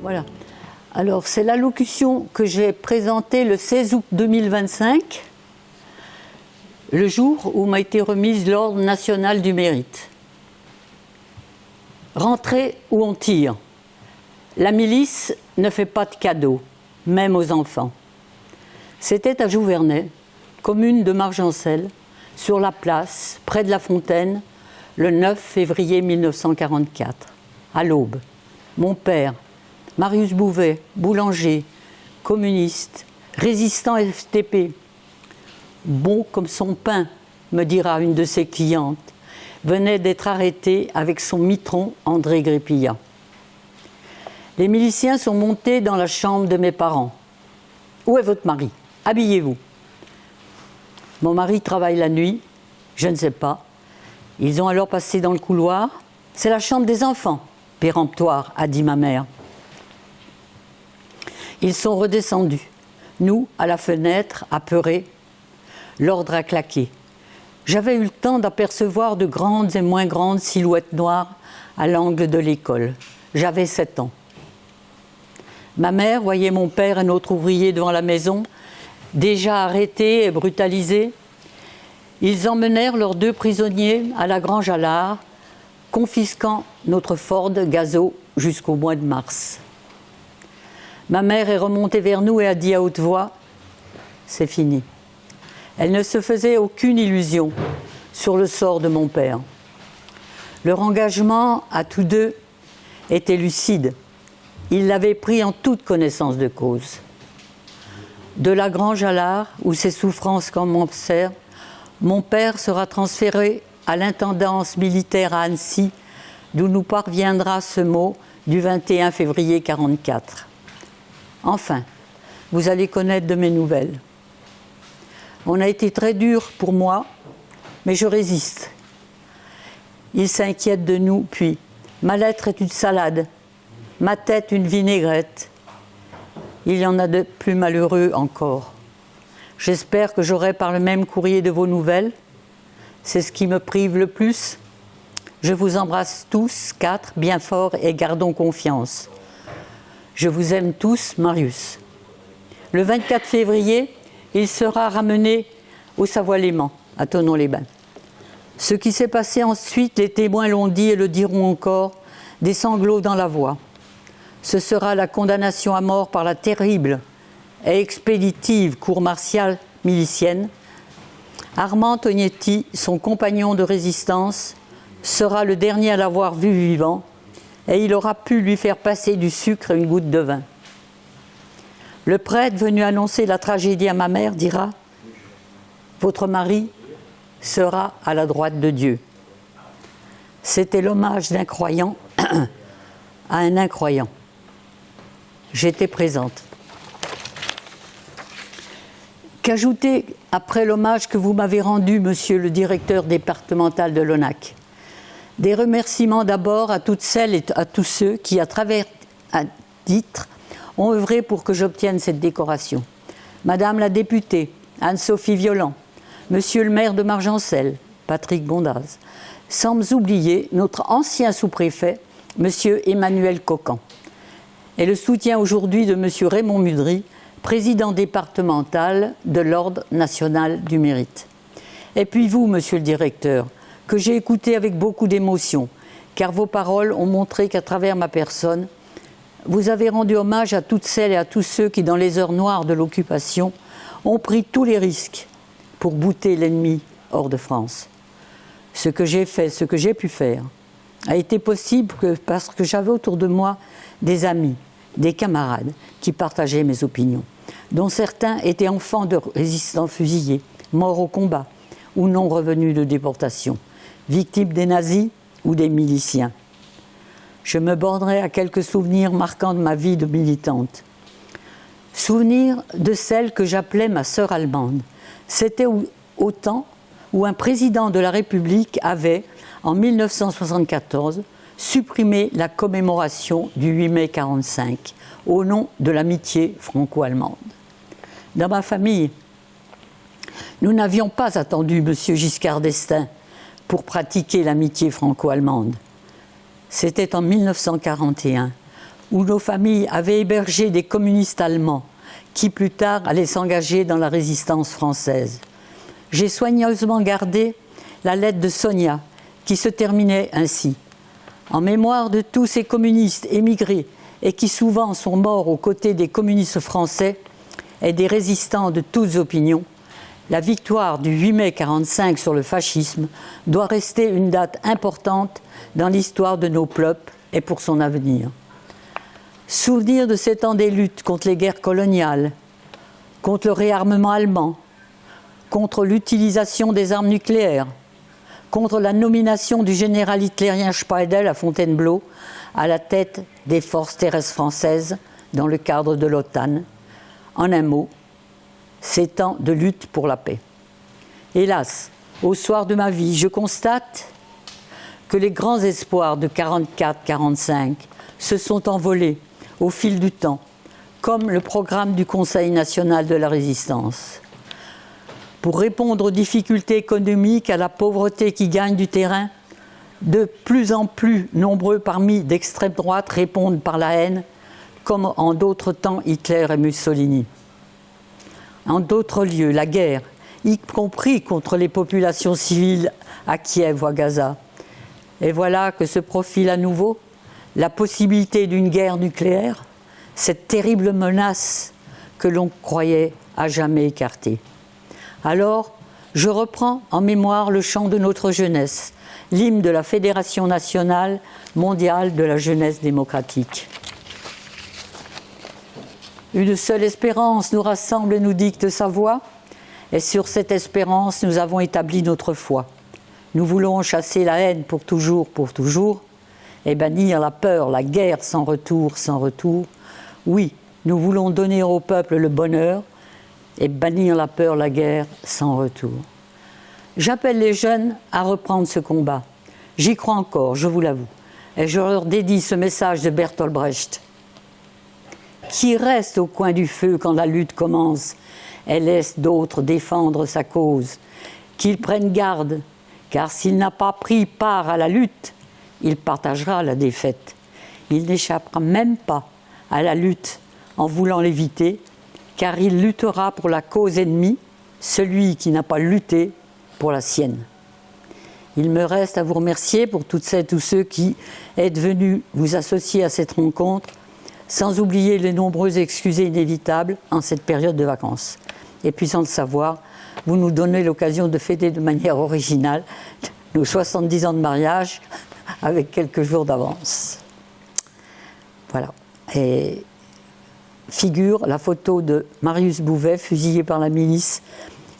Voilà. Alors, c'est l'allocution que j'ai présentée le 16 août 2025, le jour où m'a été remise l'Ordre national du mérite. Rentrée où on tire. La milice ne fait pas de cadeaux, même aux enfants. C'était à Jouvernay, commune de Margencel, sur la place, près de la Fontaine, le 9 février 1944, à l'aube. Mon père, Marius Bouvet, boulanger, communiste, résistant FTP, bon comme son pain, me dira une de ses clientes, venait d'être arrêté avec son mitron André Grépillat. Les miliciens sont montés dans la chambre de mes parents. « Où est votre mari? Habillez-vous. » Mon mari travaille la nuit, je ne sais pas. Ils ont alors passé dans le couloir. « C'est la chambre des enfants, péremptoire, a dit ma mère. » Ils sont redescendus. Nous, à la fenêtre, apeurés. L'ordre a claqué. J'avais eu le temps d'apercevoir de grandes et moins grandes silhouettes noires à l'angle de l'école. J'avais 7 ans. Ma mère voyait mon père et notre ouvrier devant la maison, déjà arrêtés et brutalisés. Ils emmenèrent leurs 2 prisonniers à la Grange à l'Art, confisquant notre Ford Gazoo jusqu'au mois de mars. Ma mère est remontée vers nous et a dit à haute voix « C'est fini ». Elle ne se faisait aucune illusion sur le sort de mon père. Leur engagement à tous deux était lucide. Ils l'avaient pris en toute connaissance de cause. De la Grange à l'Art, où ses souffrances commencèrent, mon père sera transféré à l'intendance militaire à Annecy, d'où nous parviendra ce mot du 21 février 1944. Enfin, vous allez connaître de mes nouvelles. On a été très dur pour moi, mais je résiste. Il s'inquiète de nous, puis « Ma lettre est une salade, ma tête une vinaigrette. » Il y en a de plus malheureux encore. J'espère que j'aurai par le même courrier de vos nouvelles. C'est ce qui me prive le plus. Je vous embrasse tous, 4, bien fort et gardons confiance. Je vous aime tous, Marius. Le 24 février, il sera ramené au Savoie-Léman, à Thonon-les-Bains. Ce qui s'est passé ensuite, les témoins l'ont dit et le diront encore, des sanglots dans la voix. Ce sera la condamnation à mort par la terrible et expéditive cour martiale milicienne. Armand Tognetti, son compagnon de résistance, sera le dernier à l'avoir vu vivant et il aura pu lui faire passer du sucre et une goutte de vin. Le prêtre venu annoncer la tragédie à ma mère dira « Votre mari sera à la droite de Dieu. » C'était l'hommage d'un croyant à un incroyant. J'étais présente. Qu'ajouter après l'hommage que vous m'avez rendu, monsieur le directeur départemental de l'ONAC? Des remerciements d'abord à toutes celles et à tous ceux qui, à travers un titre, ont œuvré pour que j'obtienne cette décoration. Madame la députée, Anne-Sophie Violent, Monsieur le maire de Margencel, Patrick Bondaz, sans oublier notre ancien sous-préfet, Monsieur Emmanuel Cocan, et le soutien aujourd'hui de Monsieur Raymond Mudry, président départemental de l'Ordre national du mérite. Et puis vous, Monsieur le directeur, que j'ai écouté avec beaucoup d'émotion, car vos paroles ont montré qu'à travers ma personne, vous avez rendu hommage à toutes celles et à tous ceux qui, dans les heures noires de l'occupation, ont pris tous les risques pour bouter l'ennemi hors de France. Ce que j'ai fait, ce que j'ai pu faire, a été possible parce que j'avais autour de moi des amis, des camarades qui partageaient mes opinions, dont certains étaient enfants de résistants fusillés, morts au combat ou non revenus de déportation, victimes des nazis ou des miliciens. Je me bornerai à quelques souvenirs marquants de ma vie de militante. Souvenirs de celle que j'appelais ma sœur allemande. C'était au temps où un président de la République avait, en 1974, supprimé la commémoration du 8 mai 1945 au nom de l'amitié franco-allemande. Dans ma famille, nous n'avions pas attendu M. Giscard d'Estaing pour pratiquer l'amitié franco-allemande. C'était en 1941, où nos familles avaient hébergé des communistes allemands qui plus tard allaient s'engager dans la résistance française. J'ai soigneusement gardé la lettre de Sonia qui se terminait ainsi. En mémoire de tous ces communistes émigrés et qui souvent sont morts aux côtés des communistes français et des résistants de toutes opinions, la victoire du 8 mai 1945 sur le fascisme doit rester une date importante dans l'histoire de nos peuples et pour son avenir. Souvenir de ces temps des luttes contre les guerres coloniales, contre le réarmement allemand, contre l'utilisation des armes nucléaires, contre la nomination du général hitlérien Speidel à Fontainebleau à la tête des forces terrestres françaises dans le cadre de l'OTAN. En un mot, ces temps de lutte pour la paix. Hélas, au soir de ma vie, je constate que les grands espoirs de 1944-1945 se sont envolés au fil du temps, comme le programme du Conseil national de la résistance. Pour répondre aux difficultés économiques, à la pauvreté qui gagne du terrain, de plus en plus nombreux parmi d'extrême droite répondent par la haine, comme en d'autres temps Hitler et Mussolini. En d'autres lieux, la guerre, y compris contre les populations civiles à Kiev ou à Gaza. Et voilà que se profile à nouveau la possibilité d'une guerre nucléaire, cette terrible menace que l'on croyait à jamais écartée. Alors, je reprends en mémoire le chant de notre jeunesse, l'hymne de la Fédération nationale mondiale de la jeunesse démocratique. Une seule espérance nous rassemble et nous dicte sa voix, et sur cette espérance, nous avons établi notre foi. Nous voulons chasser la haine pour toujours, et bannir la peur, la guerre sans retour, sans retour. Oui, nous voulons donner au peuple le bonheur, et bannir la peur, la guerre sans retour. J'appelle les jeunes à reprendre ce combat. J'y crois encore, je vous l'avoue, et je leur dédie ce message de Bertolt Brecht. Qui reste au coin du feu quand la lutte commence et laisse d'autres défendre sa cause. Qu'il prenne garde, car s'il n'a pas pris part à la lutte, il partagera la défaite. Il n'échappera même pas à la lutte en voulant l'éviter, car il luttera pour la cause ennemie, celui qui n'a pas lutté pour la sienne. Il me reste à vous remercier pour toutes celles et tous ceux qui êtes venus vous associer à cette rencontre, sans oublier les nombreuses excuses inévitables en cette période de vacances. Et puis sans le savoir, vous nous donnez l'occasion de fêter de manière originale nos 70 ans de mariage avec quelques jours d'avance. Voilà. Et figure la photo de Marius Bouvet, fusillé par la milice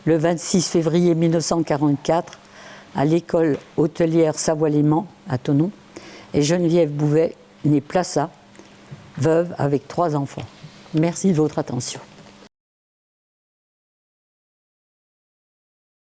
le 26 février 1944 à l'école hôtelière Savoie-Léman à Thonon, et Geneviève Bouvet née Plassat, veuve avec 3 enfants. Merci de votre attention.